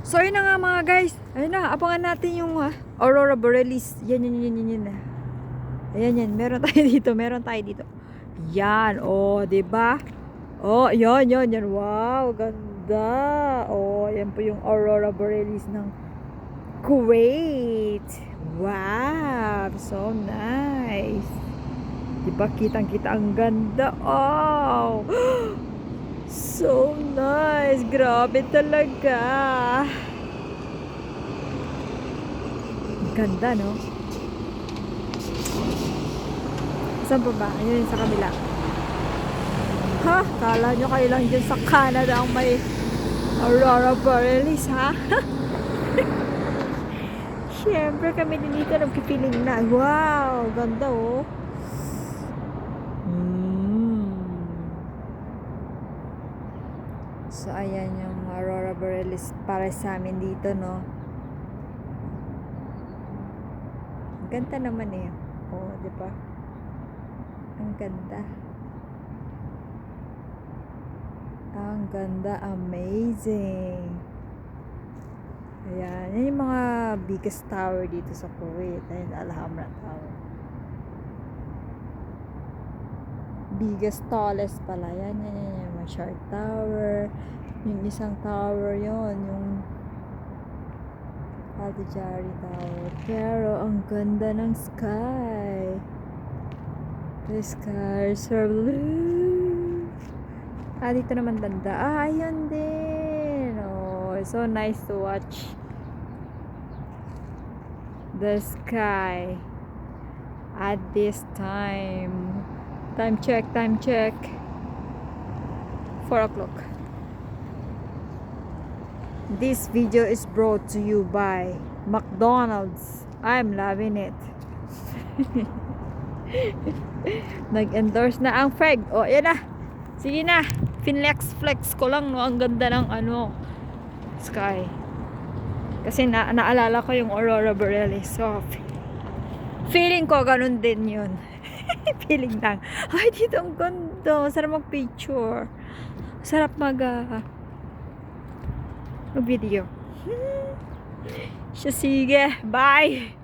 So, yun na nga mga guys. Ayun na, abangan natin yung Aurora Borealis. Yan. Ayan. Meron tayo dito. Yan. Oh, diba? Oh, yan. Wow, ganda. Oh, yan po yung Aurora Borealis ng Kuwait. Wow, so nice. Diba, kitang-kita ang ganda. Oh, so nice. Grabe talaga. Ganda, no? Saan pa ba? Ayun, sa kabila. Ha? Kala nyo kayo lang dyan sa Canada ang may Aurora Borealis, ha? Siyempre kami din dito nagpipiling na. Wow, ganda, oh. So, ayan yung Aurora Borealis para sa amin dito, no? Ganda naman eh. Oh, di ba? Ang ganda. Ang ganda, amazing. Ayan, yan yung mga biggest tower dito sa Kuwait. Ayan, Al-Hamra Tower. Biggest, tallest pala. Yan, yung Mashar Tower. Yung isang tower yon, yung Al-Tijari Tower. Pero, ang ganda ng sky. The skies are blue. Dito naman banda. Ayun din. Oh, so nice to watch the sky at this time. Time check. 4 o'clock. This video is brought to you by McDonald's. I'm loving it. Nag-endorse na ang Feg. O, yan na. Sige na. Flex ko lang, no. Ang ganda ng sky. Kasi naalala ko yung Aurora Borealis. So, feeling ko ganun din yun. Feeling lang. Ay, dito ang ganda. Sarap mag-picture. Sarap mag-video. Sige. Bye!